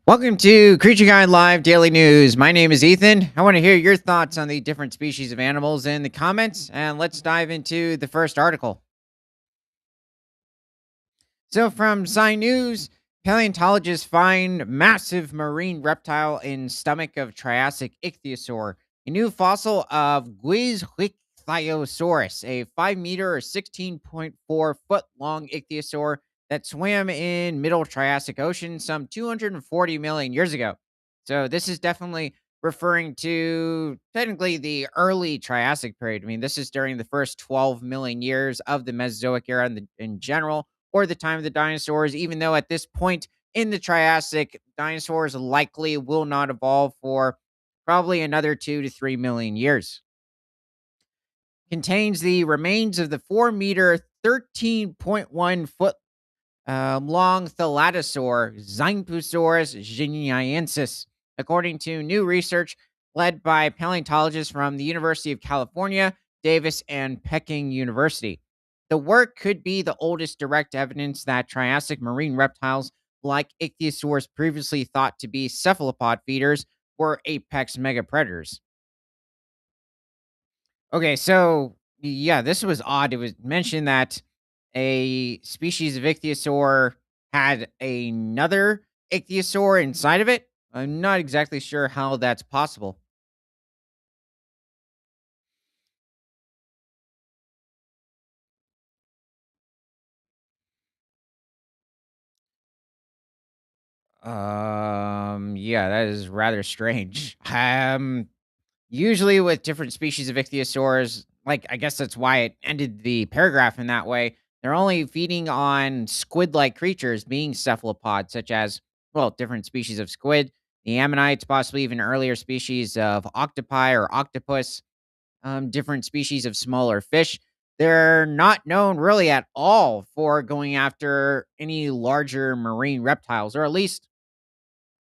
Welcome to Creature Guide Live Daily News. My name is Ethan. I want to hear your thoughts on the different species of animals in the comments, and let's dive into the first article. So, from Sci News, paleontologists find massive marine reptile in stomach of Triassic ichthyosaur, a new fossil of Guizhicthlyosaurus, a 5 meter or 16.4 foot long ichthyosaur that swam in Middle Triassic Ocean some 240 million years ago. So, this is definitely referring to technically the early Triassic period. I mean, this is during the first 12 million years of the Mesozoic era in general, or the time of the dinosaurs, even though at this point in the Triassic, dinosaurs likely will not evolve for probably another 2 to 3 million years. Contains the remains of the 4 meter, 13.1 foot long thalattosaur, Zymphosaurus guineensis, according to new research led by paleontologists from the University of California, Davis, and Peking University. The work could be the oldest direct evidence that Triassic marine reptiles, like ichthyosaurs previously thought to be cephalopod feeders, were apex megapredators. Okay, so yeah, this was odd. It was mentioned that a species of ichthyosaur had another ichthyosaur inside of it. I'm not exactly sure how that's possible. Yeah, that is rather strange. Usually with different species of ichthyosaurs, like I guess that's why it ended the paragraph in that way. They're only feeding on squid-like creatures, being cephalopods, such as different species of squid, the ammonites, possibly even earlier species of octopi or octopus, different species of smaller fish. They're not known really at all for going after any larger marine reptiles, or at least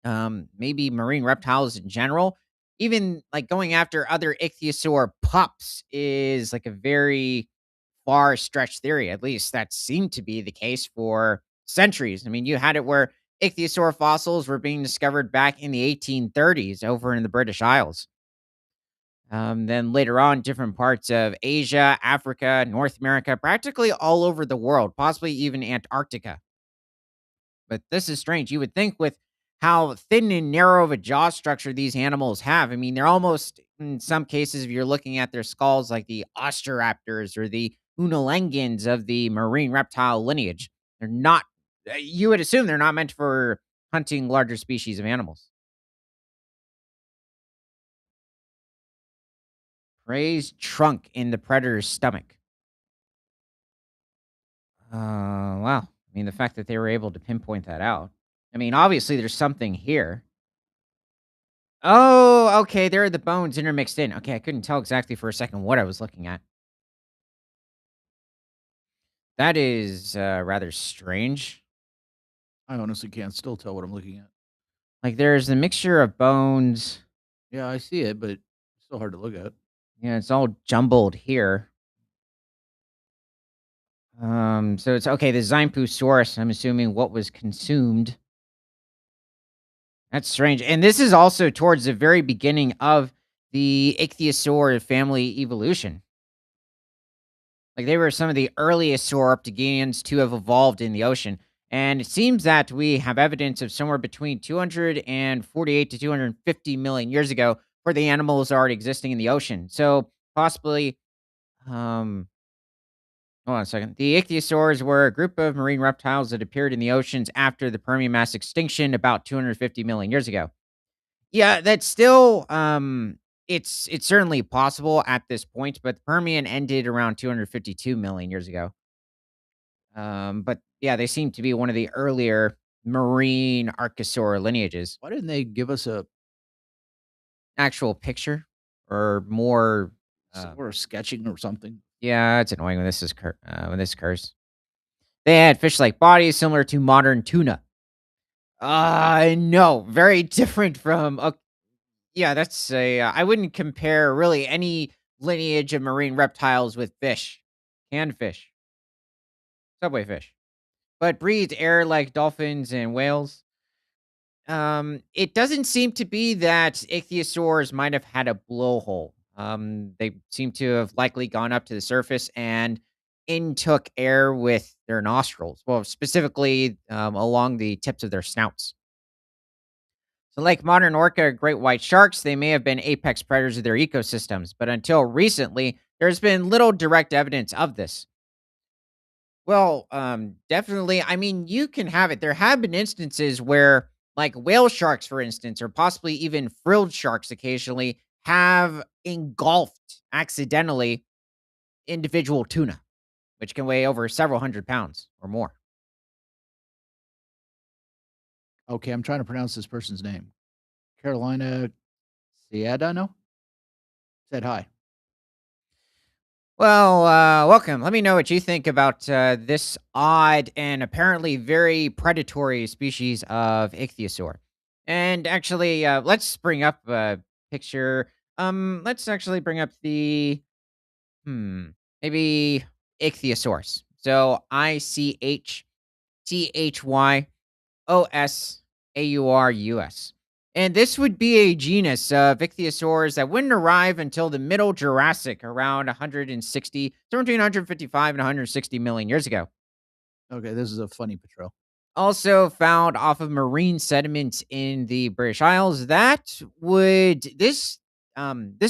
maybe marine reptiles in general. Even like going after other ichthyosaur pups is like a very far stretched theory. At least that seemed to be the case for centuries. I mean, you had it where ichthyosaur fossils were being discovered back in the 1830s over in the British Isles. Then later on, different parts of Asia, Africa, North America, practically all over the world, possibly even Antarctica. But this is strange. You would think with how thin and narrow of a jaw structure these animals have. I mean, they're almost, in some cases, if you're looking at their skulls, like the osteoraptors or the unalangans of the marine reptile lineage. They're not, you would assume they're not meant for hunting larger species of animals. Prey's trunk in the predator's stomach. Wow. I mean, the fact that they were able to pinpoint that out. I mean, obviously, there's something here. Oh, okay, there are the bones intermixed in. Okay, I couldn't tell exactly for a second what I was looking at. That is, rather strange. I honestly can't still tell what I'm looking at. Like, there's a mixture of bones. Yeah, I see it, but it's still hard to look at. Yeah, it's all jumbled here. So it's okay, the Zymphosaurus, I'm assuming what was consumed. That's strange, and this is also towards the very beginning of the Ichthyosaur family evolution. Like, they were some of the earliest sauropterygians to have evolved in the ocean, and it seems that we have evidence of somewhere between 248 to 250 million years ago for the animals already existing in the ocean. So, possibly, um, hold on a second. The ichthyosaurs were a group of marine reptiles that appeared in the oceans after the Permian mass extinction about 250 million years ago. Yeah, that's still it's certainly possible at this point, but the Permian ended around 252 million years ago. But yeah, they seem to be one of the earlier marine archosaur lineages. Why didn't they give us a Actual picture or more or sketching or something? yeah, it's annoying when when this occurs. They had fish-like bodies similar to modern tuna. No, very different from yeah, that's a I wouldn't compare really any lineage of marine reptiles with fish. Canned fish, subway fish. But breathe air like dolphins and whales. It doesn't seem to be that ichthyosaurs might have had a blowhole. They seem to have likely gone up to the surface and intook air with their nostrils. Well, specifically along the tips of their snouts. So, like modern orca or great white sharks, they may have been apex predators of their ecosystems, but until recently, there's been little direct evidence of this. Well, definitely. I mean, you can have it. There have been instances where, like whale sharks, for instance, or possibly even frilled sharks occasionally have engulfed accidentally individual tuna, which can weigh over several hundred pounds or more. Okay, I'm trying to pronounce this person's name. Carolina Ciudadano said hi. Well, welcome. Let me know what you think about this odd and apparently very predatory species of ichthyosaur. And actually, let's bring up a picture. Let's actually bring up the maybe ichthyosaurus. So Ichthyosaurus. And this would be a genus of ichthyosaurs that wouldn't arrive until the middle Jurassic, around 160, somewhere between 155 and 160 million years ago. Okay, this is a funny patrol. Also found off of marine sediments in the British Isles. This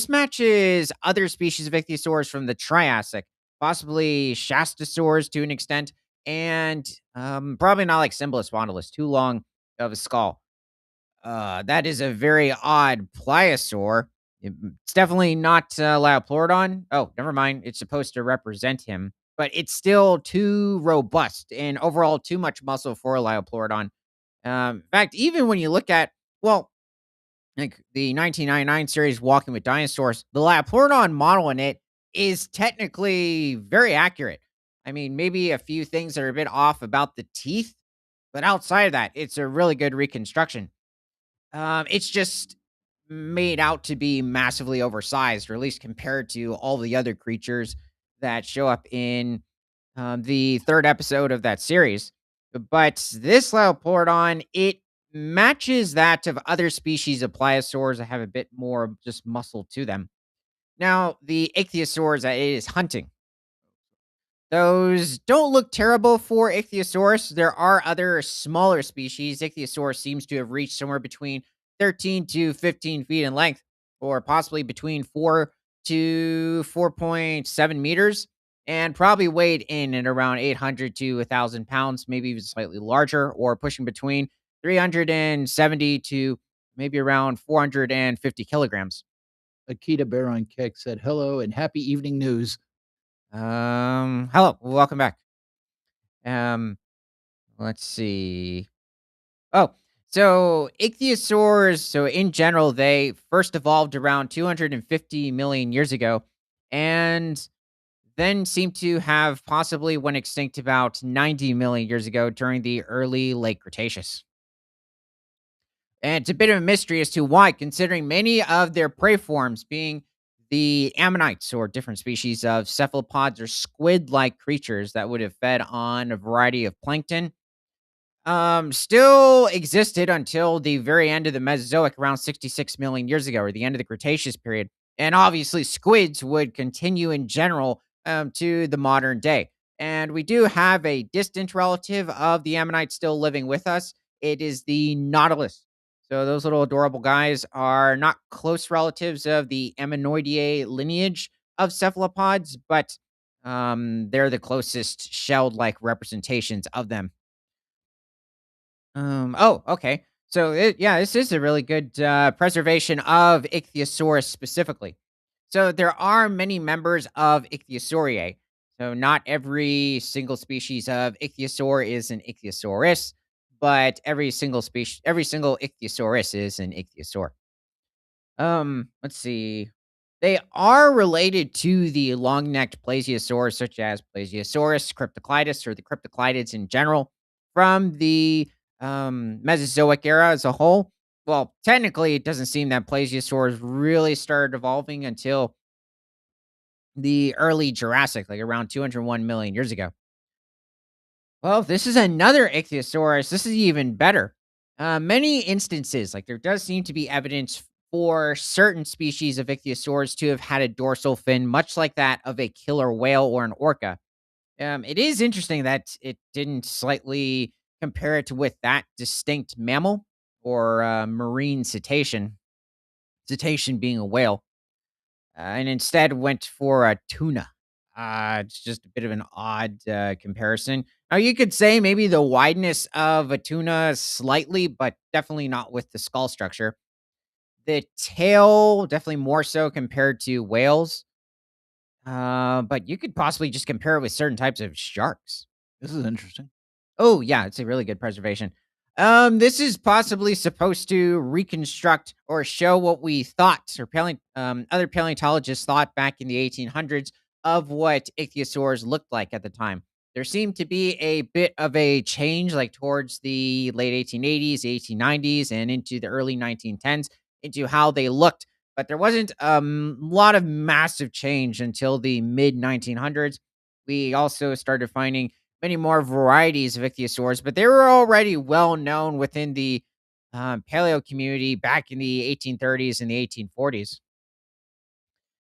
matches other species of ichthyosaurs from the Triassic, possibly shastosaurs to an extent, and probably not like Symbolus too long of a skull. That is a very odd pliosaur. It's definitely not Liopleurodon. Oh, never mind. It's supposed to represent him, but it's still too robust and overall too much muscle for a Liopleurodon. In fact, even when you look at, well, like the 1999 series Walking with Dinosaurs, the Liopleurodon model in it is technically very accurate. I mean, maybe a few things that are a bit off about the teeth, but outside of that, it's a really good reconstruction. It's just made out to be massively oversized, or at least compared to all the other creatures that show up in the third episode of that series. But this Liopleurodon, it matches that of other species of pliosaurs that have a bit more just muscle to them. Now, the ichthyosaurs that it is hunting, those don't look terrible for Ichthyosaurus. There are other smaller species. Ichthyosaurus seems to have reached somewhere between 13 to 15 feet in length, or possibly between 4 to 4.7 meters, and probably weighed in at around 800 to 1,000 pounds, maybe even slightly larger, or pushing between 370 to maybe around 450 kilograms. Akita Bear on Kick said hello and happy evening news. Hello, welcome back. Um, let's see. Oh, so ichthyosaurs, so in general, they first evolved around 250 million years ago and then seem to have possibly went extinct about 90 million years ago during the early late Cretaceous. And it's a bit of a mystery as to why, considering many of their prey forms being the ammonites or different species of cephalopods or squid like creatures that would have fed on a variety of plankton, still existed until the very end of the Mesozoic, around 66 million years ago, or the end of the Cretaceous period. And obviously, squids would continue in general to the modern day. And we do have a distant relative of the ammonites still living with us. It is the nautilus. So those little adorable guys are not close relatives of the Ammonoideae lineage of cephalopods, but they're the closest shelled-like representations of them. Oh, okay. So yeah, this is a really good preservation of Ichthyosaurus specifically. So there are many members of Ichthyosauriae. So not every single species of ichthyosaur is an ichthyosaurus, but every single ichthyosaurus is an ichthyosaur. Let's see. They are related to the long-necked plesiosaurs, such as Plesiosaurus, Cryptoclidus, or the Cryptoclidids in general, from the Mesozoic era as a whole. Well, technically, it doesn't seem that plesiosaurs really started evolving until the early Jurassic, like around 201 million years ago. Well, this is another Ichthyosaurus. This is even better. Many instances, like there does seem to be evidence for certain species of ichthyosaurs to have had a dorsal fin, much like that of a killer whale or an orca. It is interesting that it didn't slightly compare it with that distinct mammal or marine cetacean, cetacean being a whale, and instead went for a tuna. It's just a bit of an odd comparison. Now, you could say maybe the wideness of a tuna slightly, but definitely not with the skull structure. The tail, definitely more so compared to whales, but you could possibly just compare it with certain types of sharks. This is interesting. Oh, yeah, it's a really good preservation. This is possibly supposed to reconstruct or show what we thought, or other paleontologists thought back in the 1800s of what ichthyosaurs looked like at the time. There seemed to be a bit of a change, like towards the late 1880s, 1890s, and into the early 1910s, into how they looked. But there wasn't a lot of massive change until the mid 1900s. We also started finding many more varieties of ichthyosaurs, but they were already well known within the paleo community back in the 1830s and the 1840s,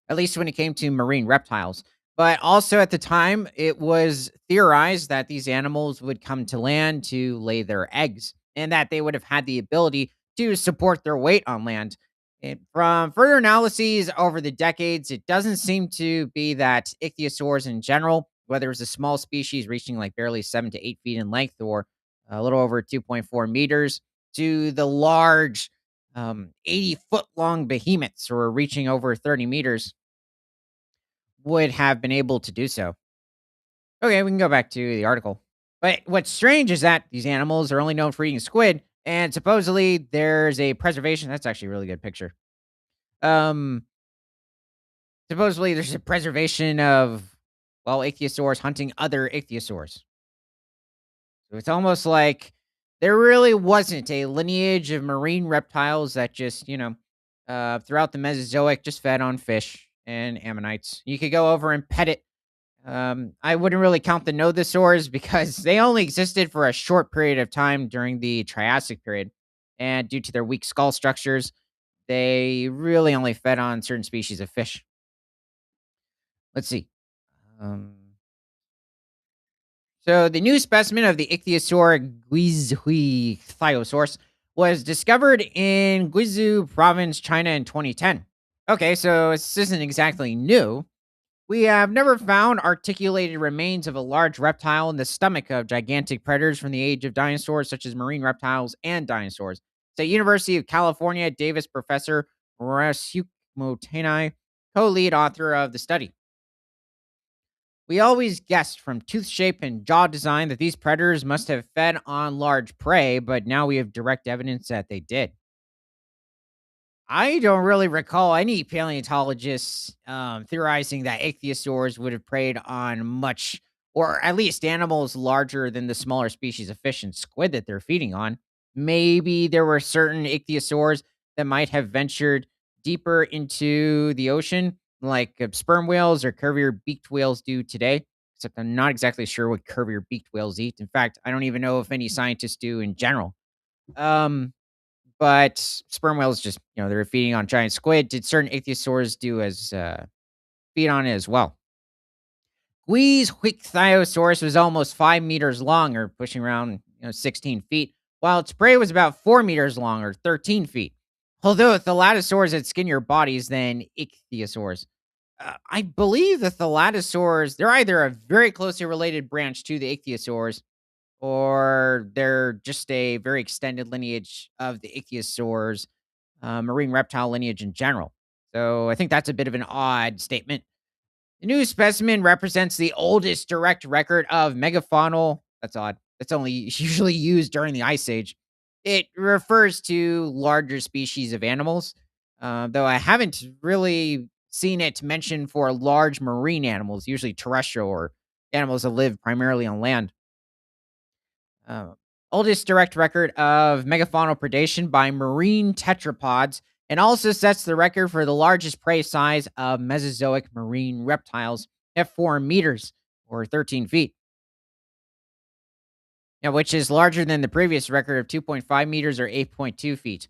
at least when it came to marine reptiles. But also at the time, it was theorized that these animals would come to land to lay their eggs and that they would have had the ability to support their weight on land. And from further analyses over the decades, it doesn't seem to be that ichthyosaurs in general, whether it's a small species reaching like barely 7 to 8 feet in length or a little over 2.4 meters, to the large 80-foot long behemoths or reaching over 30 meters, would have been able to do so. Okay, we can go back to the article. But what's strange is that these animals are only known for eating squid, and supposedly there's a preservation. That's actually a really good picture. Um, Supposedly there's a preservation of, well, ichthyosaurs hunting other ichthyosaurs. So it's almost like there really wasn't a lineage of marine reptiles that just, throughout the Mesozoic just fed on fish and ammonites. You could go over and pet it. I wouldn't really count the nothosaurs because they only existed for a short period of time during the Triassic period. And due to their weak skull structures, they really only fed on certain species of fish. Let's see. Um, so the new specimen of the ichthyosaur Guizhuithiosaurus was discovered in Guizhou province, China in 2010. Okay, so this isn't exactly new. We have never found articulated remains of a large reptile in the stomach of gigantic predators from the age of dinosaurs, such as marine reptiles and dinosaurs. The University of California Davis professor Rasuke Motenai, co-lead author of the study. We always guessed from tooth shape and jaw design that these predators must have fed on large prey, but now we have direct evidence that they did. I don't really recall any paleontologists theorizing that ichthyosaurs would have preyed on much, or at least animals larger than the smaller species of fish and squid that they're feeding on. Maybe there were certain ichthyosaurs that might have ventured deeper into the ocean, like sperm whales or curvier beaked whales do today. Except I'm not exactly sure what curvier beaked whales eat. In fact, I don't even know if any scientists do in general. Um, but sperm whales just, they're feeding on giant squid. Did certain ichthyosaurs do as feed on it as well? Guizhuithiosaurus was almost 5 meters long, or pushing around 16 feet, while its prey was about 4 meters long, or 13 feet. Although thalattosaurs had skinnier bodies than ichthyosaurs. I believe the thalattosaurs, they're either a very closely related branch to the ichthyosaurs, or they're just a very extended lineage of the ichthyosaurs, marine reptile lineage in general. So I think that's a bit of an odd statement. The new specimen represents the oldest direct record of megafaunal. That's odd. That's only usually used during the Ice Age. It refers to larger species of animals, though I haven't really seen it mentioned for large marine animals, usually terrestrial or animals that live primarily on land. Uh, Oldest direct record of megafaunal predation by marine tetrapods, and also sets the record for the largest prey size of Mesozoic marine reptiles at 4 meters or 13 feet. Yeah, which is larger than the previous record of 2.5 meters or 8.2 feet.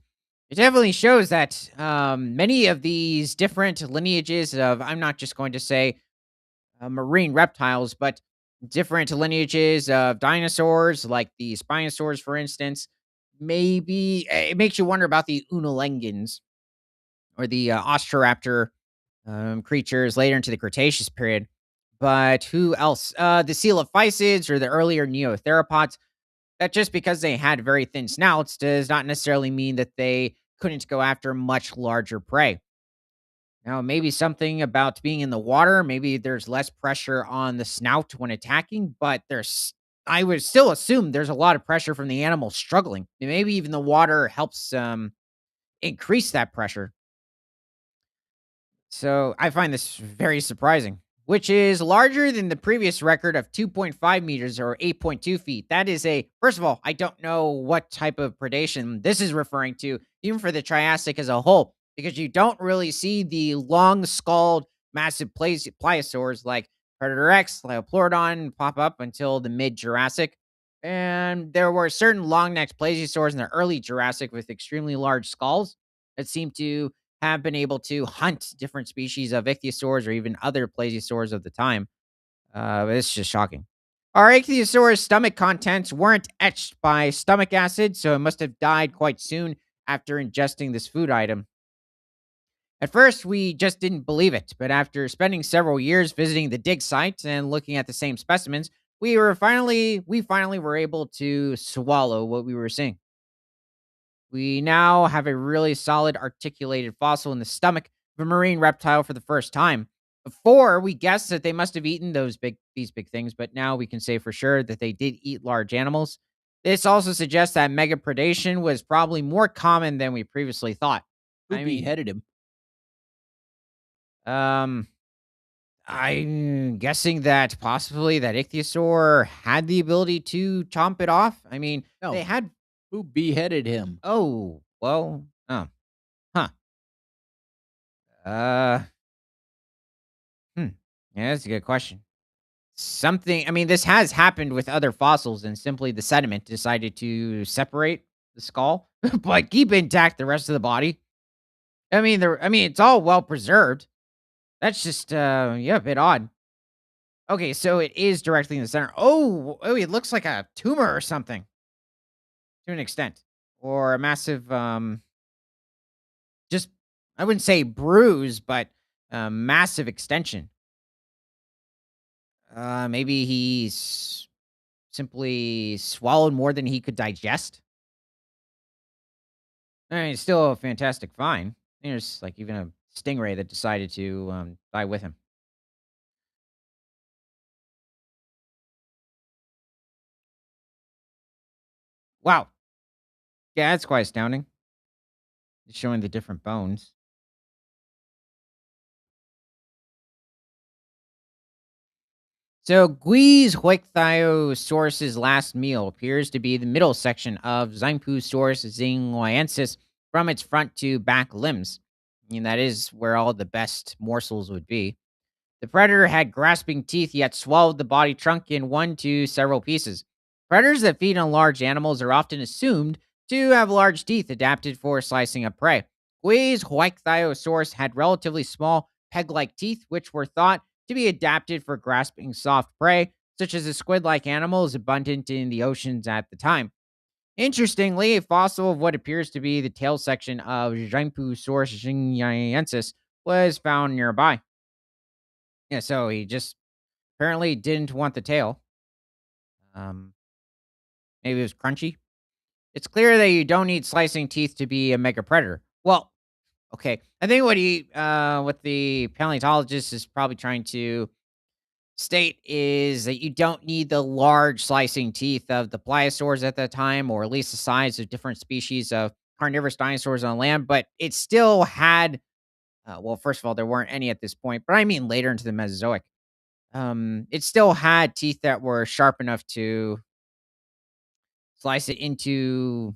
It definitely shows that many of these different lineages of, I'm not just going to say marine reptiles, but different lineages of dinosaurs, like the Spinosaurs, for instance. Maybe it makes you wonder about the Unalengans or the Ostroraptor creatures later into the Cretaceous period. But who else? The Coelophysids or the earlier Neotheropods. That just because they had very thin snouts does not necessarily mean that they couldn't go after much larger prey. Now, maybe something about being in the water, maybe there's less pressure on the snout when attacking, but I would still assume there's a lot of pressure from the animal struggling. Maybe even the water helps increase that pressure. So I find this very surprising, which is larger than the previous record of 2.5 meters or 8.2 feet. That is first of all, I don't know what type of predation this is referring to, even for the Triassic as a whole, because you don't really see the long skulled, massive pliosaurs like Predator X, Liopleurodon pop up until the mid Jurassic. And there were certain long necked plesiosaurs in the early Jurassic with extremely large skulls that seem to have been able to hunt different species of ichthyosaurs or even other plesiosaurs of the time. It's just shocking. Our ichthyosaur's stomach contents weren't etched by stomach acid, so it must have died quite soon after ingesting this food item. At first, we just didn't believe it, but after spending several years visiting the dig site and looking at the same specimens, we finally were able to swallow what we were seeing. We now have a really solid articulated fossil in the stomach of a marine reptile for the first time. Before, we guessed that they must have eaten these big things, but now we can say for sure that they did eat large animals. This also suggests that megapredation was probably more common than we previously thought. Who I mean, beheaded him? um, I'm guessing that possibly that ichthyosaur had the ability to chomp it off. I mean, they No, had. who beheaded him? Oh, well, huh. Uh, Hmm. Yeah, that's a good question. I mean, this has happened with other fossils, and simply the sediment decided to separate the skull, but keep intact the rest of the body. I mean, it's all well preserved. That's just, yeah, a bit odd. Okay, so it is directly in the center. Oh, it looks like a tumor or something to an extent, or a massive, just I wouldn't say bruise, but massive extension. Maybe he's simply swallowed more than he could digest. I mean, it's still a fantastic find. There's like even a stingray that decided to die with him. Wow. Yeah, that's quite astounding. Just showing the different bones. So, Gui's last meal appears to be the middle section of Zymphusaurus zinguiensis from its front to back limbs. And that is where all the best morsels would be. The predator had grasping teeth, yet swallowed the body trunk in one to several pieces. Predators that feed on large animals are often assumed to have large teeth adapted for slicing up prey. Gui's Huichthyosaurus had relatively small, peg like teeth, which were thought to be adapted for grasping soft prey, such as the squid like animals abundant in the oceans at the time. Interestingly, a fossil of what appears to be the tail section of Zymphusaurus zingiensis was found nearby. Yeah, so he just apparently didn't want the tail. Um, Maybe it was crunchy. It's clear that you don't need slicing teeth to be a mega predator. Well, okay. I think what the paleontologist is probably trying to state is that you don't need the large slicing teeth of the pliosaurs at that time, or at least the size of different species of carnivorous dinosaurs on land. But it still had, well, first of all, there weren't any at this point, but I mean later into the Mesozoic. It still had teeth that were sharp enough to slice it into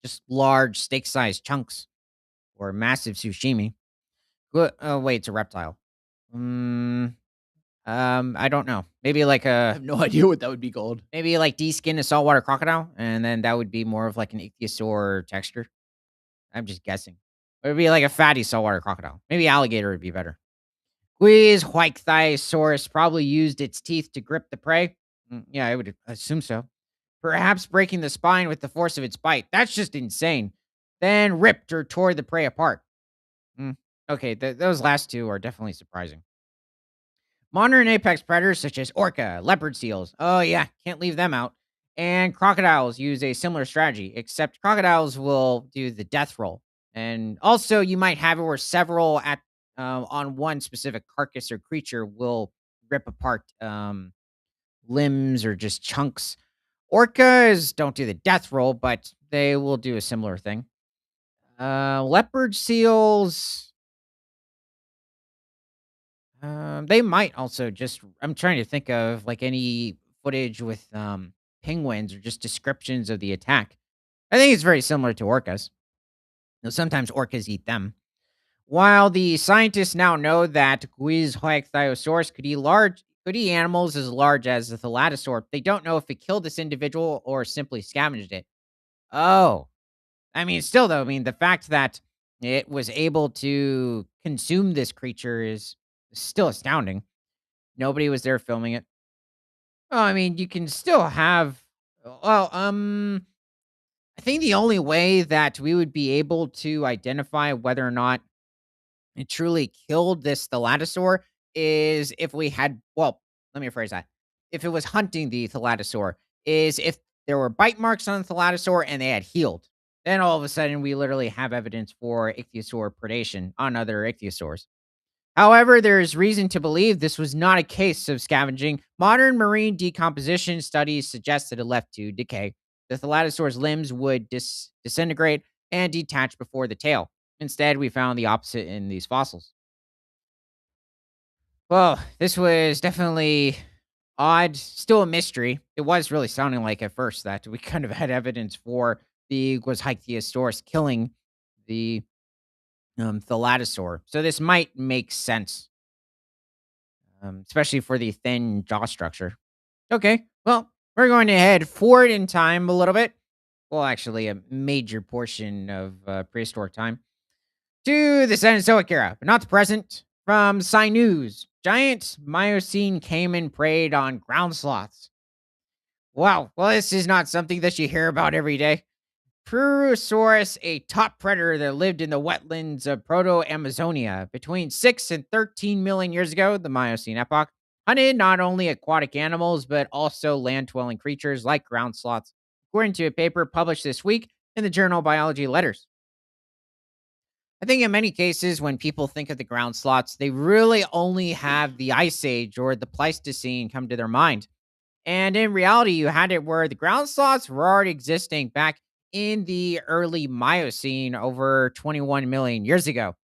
just large steak-sized chunks or massive sashimi. Wait, it's a reptile. Mm, I don't know. Maybe like I a have no idea what that would be called. maybe like deskin a saltwater crocodile, and then that would be more of like an ichthyosaur texture. I'm just guessing. It would be like a fatty saltwater crocodile. Maybe alligator would be better. Quiz probably used its teeth to grip the prey. Yeah, I would assume so. Perhaps breaking the spine with the force of its bite. That's just insane. Then ripped or tore the prey apart. Mm, okay, those last two are definitely surprising. Modern apex predators such as orca, leopard seals. Oh, yeah, can't leave them out. And crocodiles use a similar strategy, except crocodiles will do the death roll. And also, you might have it where several at on one specific carcass or creature will rip apart limbs or just chunks. Orcas don't do the death roll, but they will do a similar thing. Leopard seals, they might also just I'm trying to think of, like, any footage with, penguins or just descriptions of the attack. I think it's very similar to orcas. Though sometimes orcas eat them. While the scientists now know that Guizhouichthyosaurus could eat animals as large as the thalattosaur, they don't know if it killed this individual or simply scavenged it. Oh, I mean, still though, I mean, the fact that it was able to consume this creature is still astounding. Nobody was there filming it. Well, I mean, you can still have well, I think the only way that we would be able to identify whether or not it truly killed this thalattosaur is if we had well, let me rephrase that. If it was hunting the thalattosaur, is if there were bite marks on the thalattosaur and they had healed. Then all of a sudden we literally have evidence for ichthyosaur predation on other ichthyosaurs. However, there is reason to believe this was not a case of scavenging. Modern marine decomposition studies suggest that it left to decay. The thalattosaur's limbs would disintegrate and detach before the tail. Instead, we found the opposite in these fossils. Well, this was definitely odd, still a mystery. It was really sounding like at first that we kind of had evidence for the Guizhouichthyosaurus killing the thalattosaur. So this might make sense, especially for the thin jaw structure. Okay, well, we're going to head forward in time a little bit. Well, actually, a major portion of prehistoric time to the Cenozoic era, but not the present. From Sci News, giant Miocene Caiman preyed on ground sloths. Wow, well, this is not something that you hear about every day. Purosaurus, a top predator that lived in the wetlands of Proto-Amazonia between 6 and 13 million years ago, the Miocene epoch, hunted not only aquatic animals but also land-dwelling creatures like ground sloths, according to a paper published this week in the journal Biology Letters. I think in many cases, when people think of the ground sloths, they really only have the Ice Age or the Pleistocene come to their mind. And in reality, you had it where the ground sloths were already existing back in the early Miocene over 21 million years ago.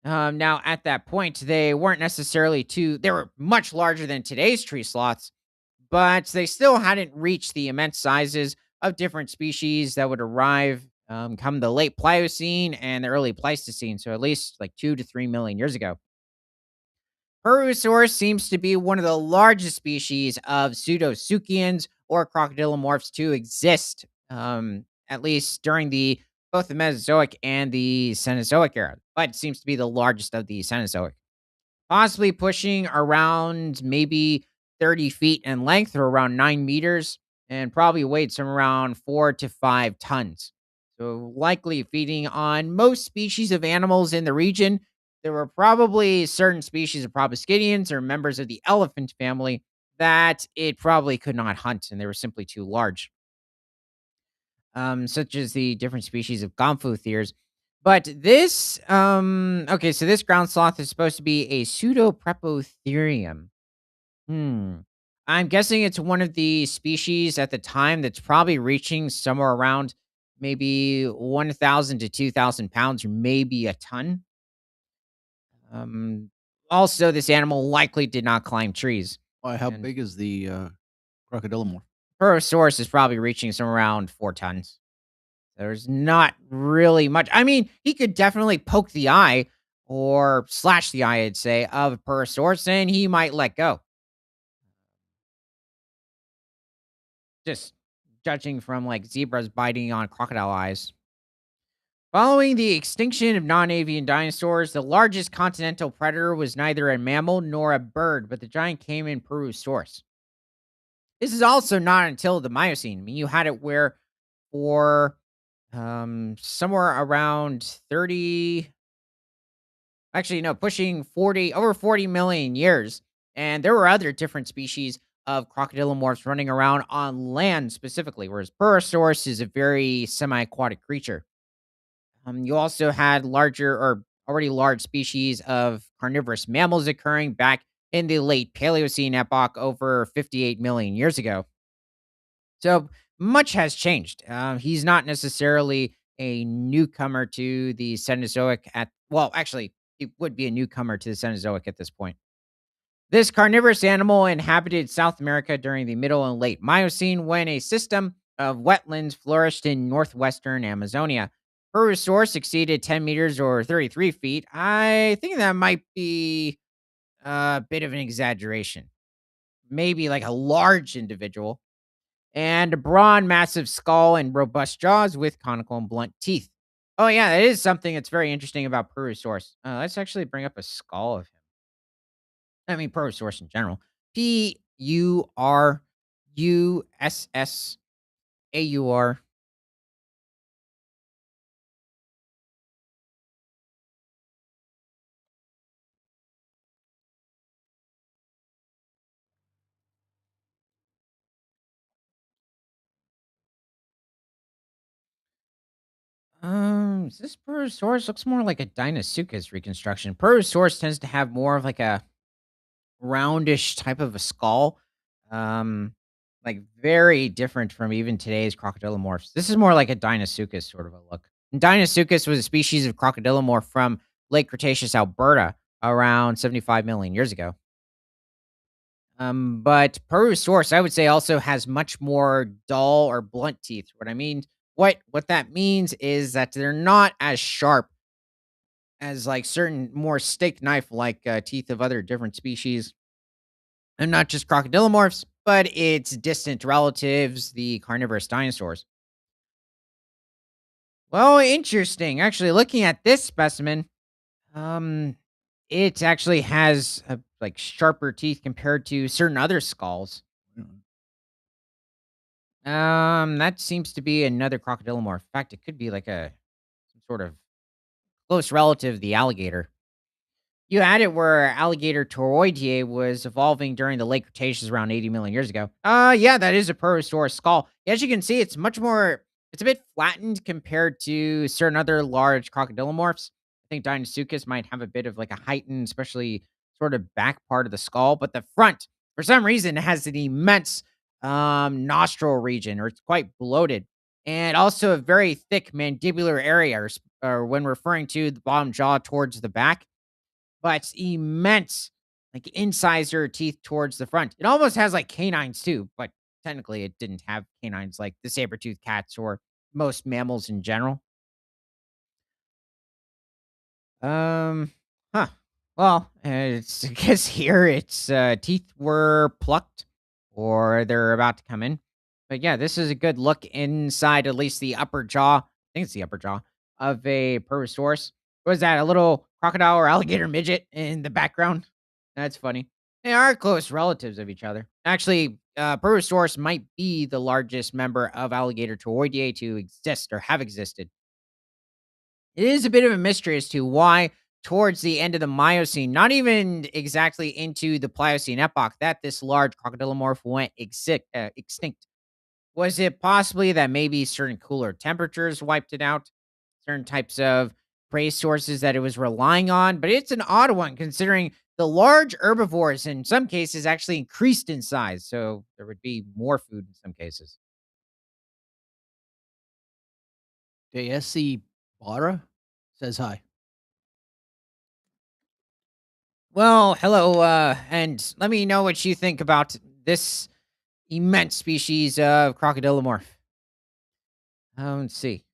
Now, at that point, they weren't necessarily they were much larger than today's tree sloths, but they still hadn't reached the immense sizes of different species that would arrive come the late Pliocene and the early Pleistocene. So at least like 2 to 3 million years ago. Purosaurus seems to be one of the largest species of pseudosuchians or crocodilomorphs to exist, at least during the both the Mesozoic and the Cenozoic era, but it seems to be the largest of the Cenozoic, possibly pushing around maybe 30 feet in length or around 9 meters, and probably weighed some around 4 to 5 tons. So, likely feeding on most species of animals in the region. There were probably certain species of proboscideans or members of the elephant family that it probably could not hunt, and they were simply too large, such as the different species of Gomphotheres. But okay, so this ground sloth is supposed to be a pseudoprepotherium. Hmm. I'm guessing it's one of the species at the time that's probably reaching somewhere around maybe 1,000 to 2,000 pounds or maybe a ton. Um, Also, this animal likely did not climb trees. Why, how And big is the, crocodilomorph? Purosaurus is probably reaching somewhere around 4 tons. There's not really much. I mean, he could definitely poke the eye or slash the eye, I'd say, of a Pterosaurus, and he might let go. Just judging from like zebras biting on crocodile eyes. Following the extinction of non avian dinosaurs, the largest continental predator was neither a mammal nor a bird, but the giant Caiman Purosaurus. This is also not until the Miocene. I mean, you had it where for somewhere around 30, actually, no, pushing 40, over 40 million years. And there were other different species of crocodilomorphs running around on land specifically, whereas Purosaurus is a very semi aquatic creature. You also had larger or already large species of carnivorous mammals occurring back in the late Paleocene epoch over 58 million years ago. So much has changed. He's not necessarily a newcomer to the Cenozoic well, actually, he would be a newcomer to the Cenozoic at this point. This carnivorous animal inhabited South America during the Middle and Late Miocene when a system of wetlands flourished in northwestern Amazonia. Herbivores exceeded 10 meters or 33 feet. I think that might be a bit of an exaggeration. Maybe like a large individual. And a broad, massive skull and robust jaws with conical and blunt teeth. Oh, yeah, that is something that's very interesting about Purosaurus. Let's actually bring up a skull of him. I mean, Purosaurus in general. Purssaur. This Purosaurus looks more like a Deinosuchus reconstruction. Purosaurus tends to have more of like a roundish type of a skull. Um, like very different from even today's crocodilomorphs. This is more like a Deinosuchus sort of a look. And Deinosuchus was a species of crocodilomorph from late Cretaceous Alberta around 75 million years ago. But Purosaurus, I would say, also has much more dull or blunt teeth. What that means is that they're not as sharp as like certain more steak knife like teeth of other different species, and not just crocodilomorphs, but its distant relatives, the carnivorous dinosaurs. Well, interesting. Actually, looking at this specimen, um, it actually has like sharper teeth compared to certain other skulls. That seems to be another crocodilomorph. In fact, it could be like some sort of close relative, of the alligator. You had it where alligator toroideae was evolving during the late Cretaceous around 80 million years ago. Yeah, that is a Purosaurus skull. As you can see, it's a bit flattened compared to certain other large crocodilomorphs. I think Deinosuchus might have a bit of like a heightened, especially sort of back part of the skull, but the front, for some reason, has an immense nostril region, or it's quite bloated, and also a very thick mandibular area, or when referring to the bottom jaw towards the back, but immense, like, incisor teeth towards the front. It almost has, like, canines too, but technically it didn't have canines like the saber-toothed cats or most mammals in general. Um, huh. Well, it's I guess here its teeth were plucked or they're about to come in. But yeah, this is a good look inside at least the upper jaw. I think it's the upper jaw of a Purosaurus. Was that a little crocodile or alligator midget in the background? That's funny. They are close relatives of each other. Actually, Purosaurus might be the largest member of alligator toroideae to exist or have existed. It is a bit of a mystery as to why, towards the end of the Miocene, not even exactly into the Pliocene epoch, that this large crocodilomorph went extinct. Was it possibly that maybe certain cooler temperatures wiped it out? Certain types of prey sources that it was relying on? But it's an odd one considering the large herbivores in some cases actually increased in size. So there would be more food in some cases. JSC Bara says hi. Well, hello, and let me know what you think about this immense species of crocodilomorph. Let's see.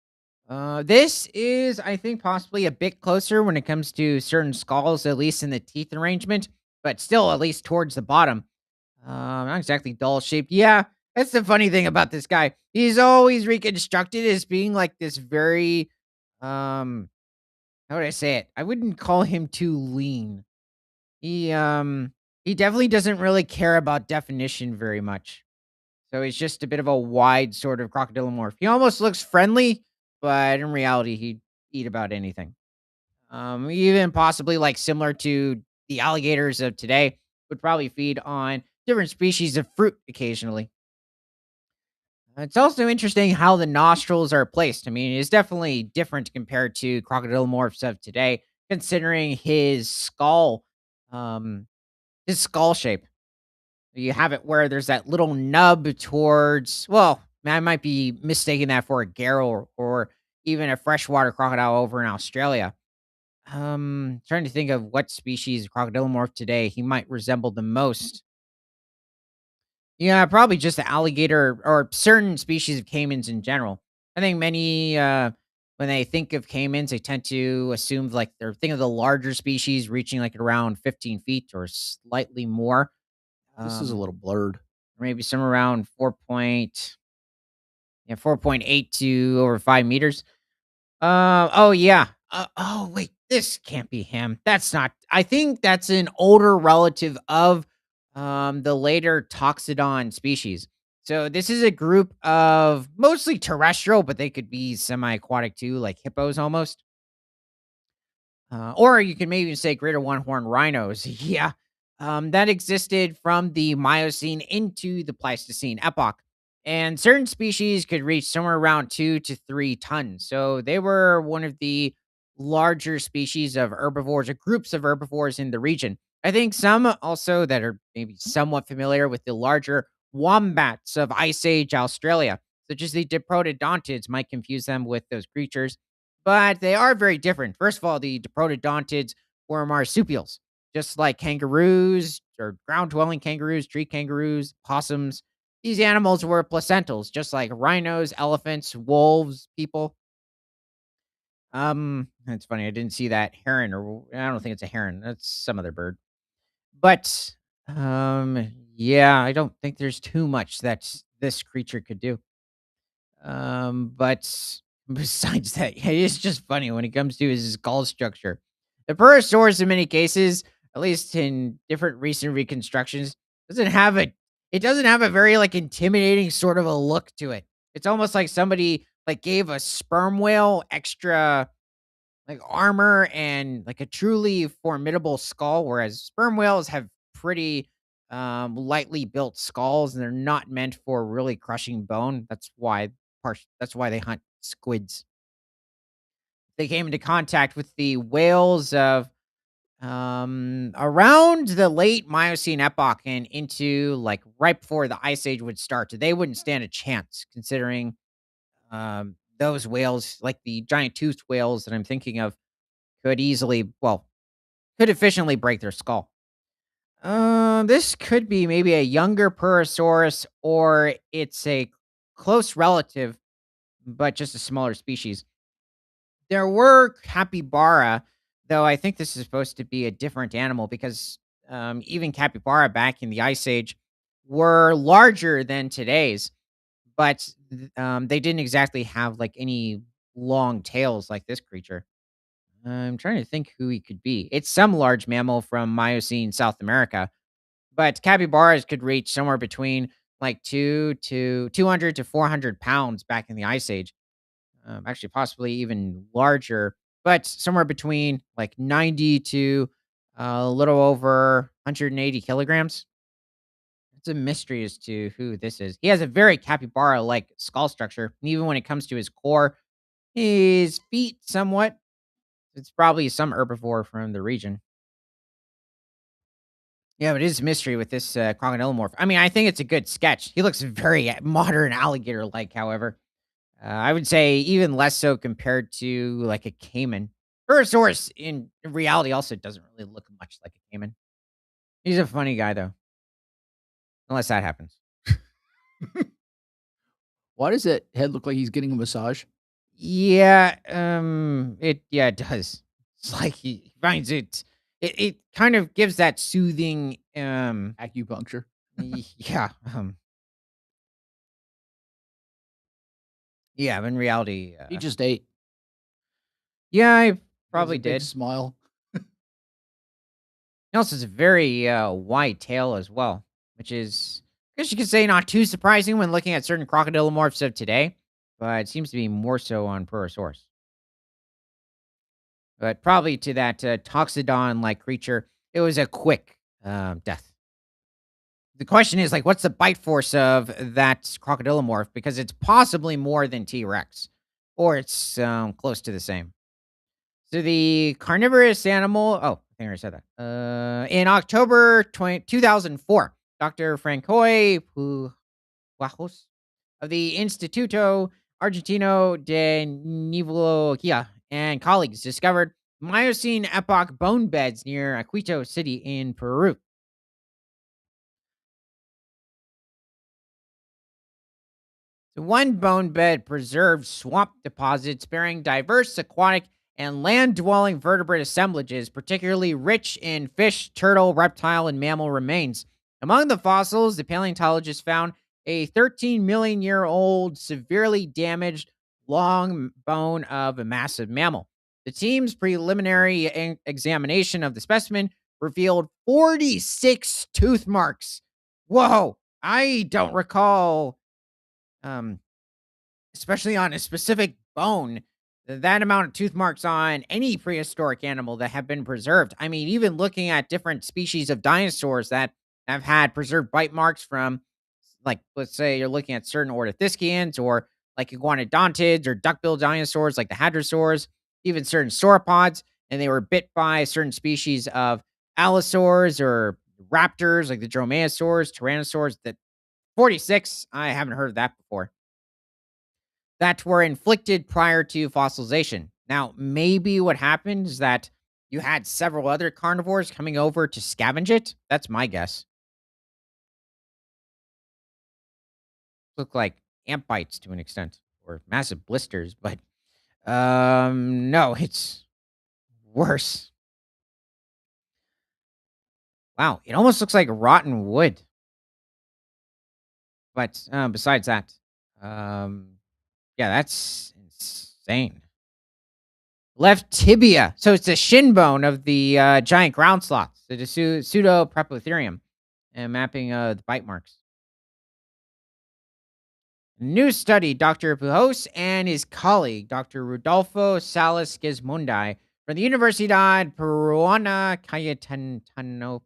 This is, I think, possibly a bit closer when it comes to certain skulls, at least in the teeth arrangement, but still at least towards the bottom. Not exactly doll shaped. Yeah, that's the funny thing about this guy. He's always reconstructed as being like this very, um, how would I say it? I wouldn't call him too lean. He, um, he definitely doesn't really care about definition very much. So he's just a bit of a wide sort of crocodilomorph. He almost looks friendly, but in reality, he'd eat about anything. Even possibly like similar to the alligators of today, would probably feed on different species of fruit occasionally. It's also interesting how the nostrils are placed. I mean, it's definitely different compared to crocodilomorphs of today, considering um, his skull shape. You have it where there's that little nub towards, well, I might be mistaking that for a garrow or even a freshwater crocodile over in Australia. Trying to think of what species of crocodilomorph today he might resemble the most. Yeah, probably just the alligator or certain species of caimans in general. I think many, when they think of caimans, they tend to assume like they're thinking of the larger species reaching like around 15 feet or slightly more. This is a Um, little blurred. Maybe somewhere around 4.8 to over 5 meters. Oh yeah. Oh wait, this can't be him. That's not. I think that's an older relative of the later Toxodon species. So this is a group of mostly terrestrial, but they could be semi-aquatic too, like hippos almost. Or you can maybe even say greater one-horn rhinos. Yeah. That existed from the Miocene into the Pleistocene epoch. And certain species could reach somewhere around 2 to 3 tons. So they were one of the larger species of herbivores or groups of herbivores in the region. I think some also that are maybe somewhat familiar with the larger wombats of Ice Age Australia, such as the diprotodontids, might confuse them with those creatures, but they are very different. First of all, the diprotodontids were marsupials, just like kangaroos or ground dwelling kangaroos, tree kangaroos, possums. These animals were placentals, just like rhinos, elephants, wolves, people. It's funny. I didn't see that heron, or I don't think it's a heron. That's some other bird. But yeah, I don't think there's too much that this creature could do. But besides that, yeah, it's just funny when it comes to his skull structure. The Purosaurus, in many cases, at least in different recent reconstructions, doesn't have a it doesn't have a very like intimidating sort of a look to it. It's almost like somebody like gave a sperm whale extra like armor and like a truly formidable skull, whereas sperm whales have pretty lightly built skulls and they're not meant for really crushing bone. That's why they hunt squids. They came into contact with the whales of around the late Miocene epoch and into like right before the ice age would start. They wouldn't stand a chance considering those whales, like the giant toothed whales that I'm thinking of, could easily, well, could efficiently break their skull. This could be maybe a younger Purosaurus, or it's a close relative, but just a smaller species. There were capybara, though I think this is supposed to be a different animal because even capybara back in the Ice Age were larger than today's, but they didn't exactly have like any long tails like this creature. I'm trying to think who he could be. It's some large mammal from Miocene South America, but capybaras could reach somewhere between like 200 to 400 pounds back in the Ice Age. Actually, possibly even larger, but somewhere between like 90 to a little over 180 kilograms. It's a mystery as to who this is. He has a very capybara like skull structure. And even when it comes to his core, his feet somewhat. It's probably some herbivore from the region. Yeah, but it is a mystery with this crocodilomorph. I mean, I think it's a good sketch. He looks very modern alligator like, however. I would say even less so compared to like a caiman. Urosaurus in reality also doesn't really look much like a caiman. He's a funny guy though, unless that happens. Why does that head look like he's getting a massage? Yeah, it does. It's like he finds it kind of gives that soothing, Acupuncture. yeah, yeah, in reality, He just ate. yeah, I He has a probably big did. smile. He also has a very, wide tail as well, which is, I guess you could say, not too surprising when looking at certain crocodilomorphs of today, but it seems to be more so on Purosaurus. But probably to that, Toxodon-like creature, it was a quick, death. The question is, like, what's the bite force of that crocodilomorph? Because it's possibly more than T-Rex, or it's, close to the same. So the carnivorous animal I think I already said that. In October 2004, Dr. Francois Puajos of the Instituto Argentino de Neurología and colleagues discovered Miocene epoch bone beds near Quito City in Peru. The one bone bed preserved swamp deposits bearing diverse aquatic and land dwelling vertebrate assemblages, particularly rich in fish, turtle, reptile, and mammal remains. Among the fossils, the paleontologists found a 13 million year old, severely damaged long bone of a massive mammal. The team's preliminary examination of the specimen revealed 46 tooth marks. Whoa! I don't recall um, especially on a specific bone, that amount of tooth marks on any prehistoric animal that have been preserved. I mean, even looking at different species of dinosaurs that have had preserved bite marks from, like, let's say you're looking at certain ornithischians or like iguanodontids or duckbill dinosaurs like the hadrosaurs, even certain sauropods, and they were bit by certain species of allosaurs or raptors like the dromaeosaurs, tyrannosaurs. That 46, I haven't heard of that before, that were inflicted prior to fossilization. Now, maybe what happened is that you had several other carnivores coming over to scavenge it. That's my guess. Look like ant bites to an extent or massive blisters, but no, it's worse. Wow, it almost looks like rotten wood. But besides that, um yeah, that's insane. Left tibia. So it's the shin bone of the giant ground sloth, the pseudo Prepotherium, and mapping the bite marks. New study, Dr. Pujos and his colleague, Dr. Rodolfo Salas Gismondi, from the Universidad Peruana Cayetano